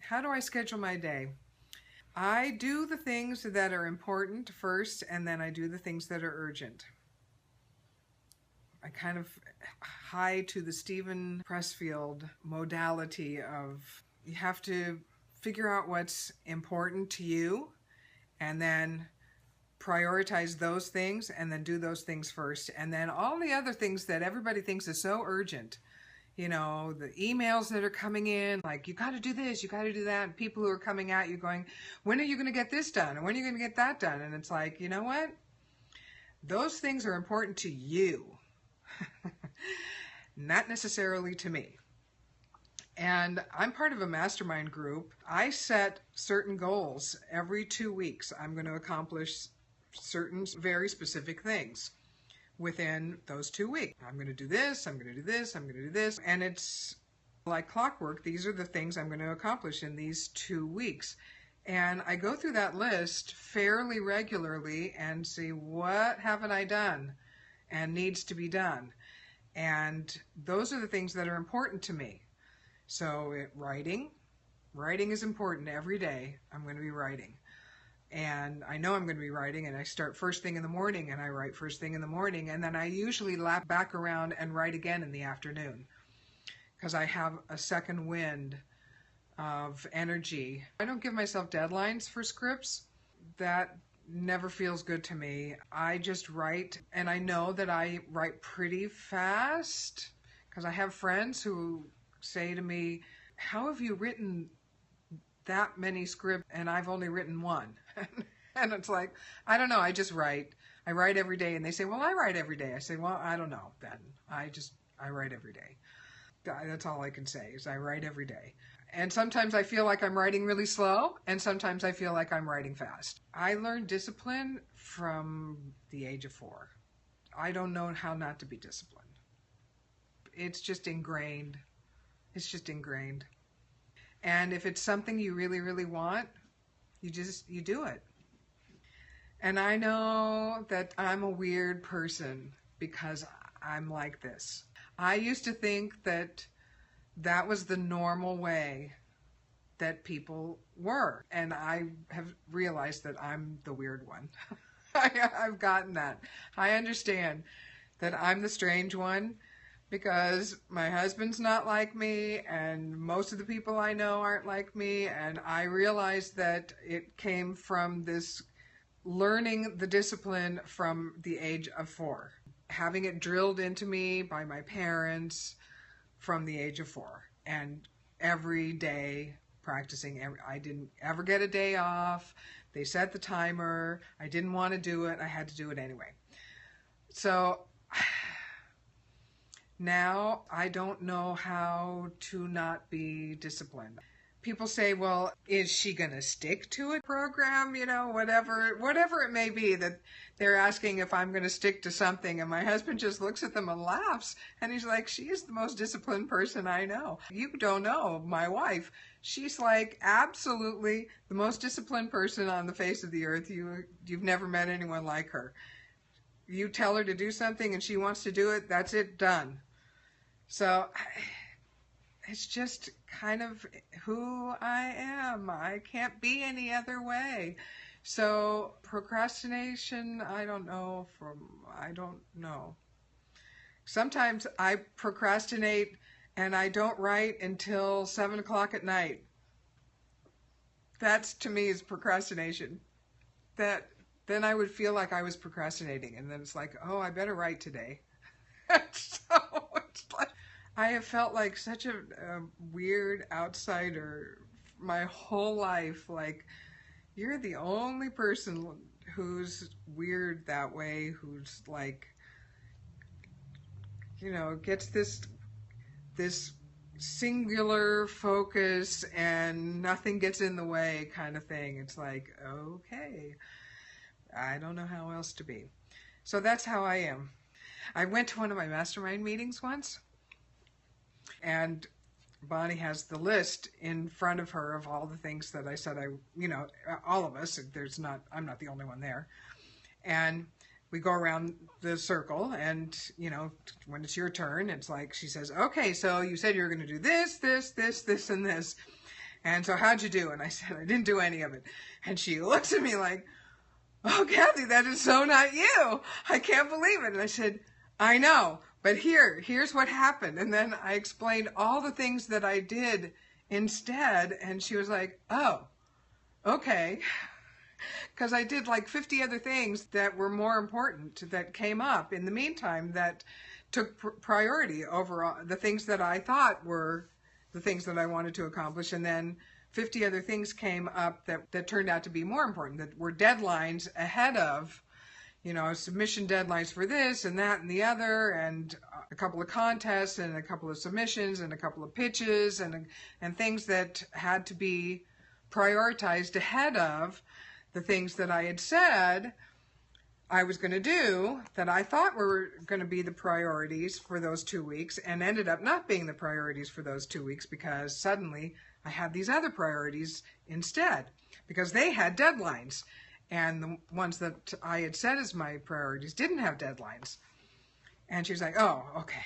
How do I schedule my day? I do the things that are important first, and then I do the things that are urgent. I kind of hie to the Stephen Pressfield modality of you have to figure out what's important to you and then prioritize those things and then do those things first. And then all the other things that everybody thinks is so urgent, you know, the emails that are coming in, like, you got to do this, you got to do that. And people who are coming at you going, when are you going to get this done? And when are you going to get that done? And it's like, you know what? Those things are important to you, not necessarily to me. And I'm part of a mastermind group. I set certain goals every 2 weeks. I'm going to accomplish certain very specific things within those 2 weeks. I'm going to do this, I'm going to do this, I'm going to do this. And it's like clockwork. These are the things I'm going to accomplish in these 2 weeks. And I go through that list fairly regularly and see what haven't I done and needs to be done. And those are the things that are important to me. So writing is important every day. I'm going to be writing. And I know I'm going to be writing, and I start first thing in the morning and I write first thing in the morning, and then I usually lap back around and write again in the afternoon because I have a second wind of energy. I don't give myself deadlines for scripts. That never feels good to me. I just write, and I know that I write pretty fast because I have friends who say to me, how have you written that many scripts and I've only written one? And it's like, I don't know, I just write. I write every day. And they say, well, I write every day. I say, well, I don't know then. I write every day. That's all I can say is I write every day. And sometimes I feel like I'm writing really slow, and sometimes I feel like I'm writing fast. I learned discipline from the age of 4. I don't know how not to be disciplined. It's just ingrained. It's just ingrained. And if it's something you really, really want, you do it. And I know that I'm a weird person because I'm like this. I used to think that that was the normal way that people were. And I have realized that I'm the weird one. I've gotten that. I understand that I'm the strange one because my husband's not like me and most of the people I know aren't like me. And I realized that it came from this learning the discipline from the age of 4. Having it drilled into me by my parents from the age of 4, and every day practicing. I didn't ever get a day off. They set the timer. I didn't want to do it. I had to do it anyway. So now I don't know how to not be disciplined. People say, well, is she going to stick to a program? You know, whatever it may be that they're asking if I'm going to stick to something. And my husband just looks at them and laughs. And he's like, she is the most disciplined person I know. You don't know my wife. She's like absolutely the most disciplined person on the face of the earth. You've never met anyone like her. You tell her to do something and she wants to do it. That's it, done. So it's just kind of who I am. I can't be any other way. So procrastination, I don't know. Sometimes I procrastinate and I don't write until 7 o'clock at night. That's, to me, is procrastination. Then I would feel like I was procrastinating, and then it's like, oh, I better write today. So it's like, I have felt like such a weird outsider my whole life. Like, you're the only person who's weird that way, who's like, you know, gets this singular focus and nothing gets in the way kind of thing. It's like, okay, I don't know how else to be. So that's how I am. I went to one of my mastermind meetings once, and Bonnie has the list in front of her of all the things that I said all of us, I'm not the only one there. And we go around the circle, and, you know, when it's your turn, it's like, she says, okay, so you said you were going to do this, this, this, this, and this. And so how'd you do? And I said, I didn't do any of it. And she looks at me like, oh, Kathi, that is so not you. I can't believe it. And I said, I know, but here's what happened. And then I explained all the things that I did instead. And she was like, oh, okay. Because I did like 50 other things that were more important that came up in the meantime that took priority over the things that I thought were the things that I wanted to accomplish. And then 50 other things came up that turned out to be more important, that were deadlines ahead of, submission deadlines for this and that and the other, and a couple of contests and a couple of submissions and a couple of pitches and things that had to be prioritized ahead of the things that I had said I was going to do that I thought were going to be the priorities for those 2 weeks, and ended up not being the priorities for those 2 weeks because suddenly I had these other priorities instead because they had deadlines, and the ones that I had set as my priorities didn't have deadlines. And she was like, oh, okay.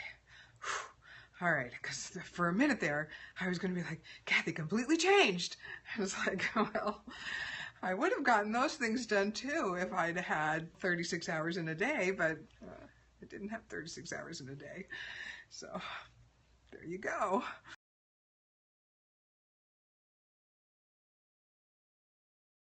Whew. All right, because for a minute there, I was going to be like, Kathi completely changed. I was like, well, I would have gotten those things done too if I'd had 36 hours in a day, but I didn't have 36 hours in a day. So there you go.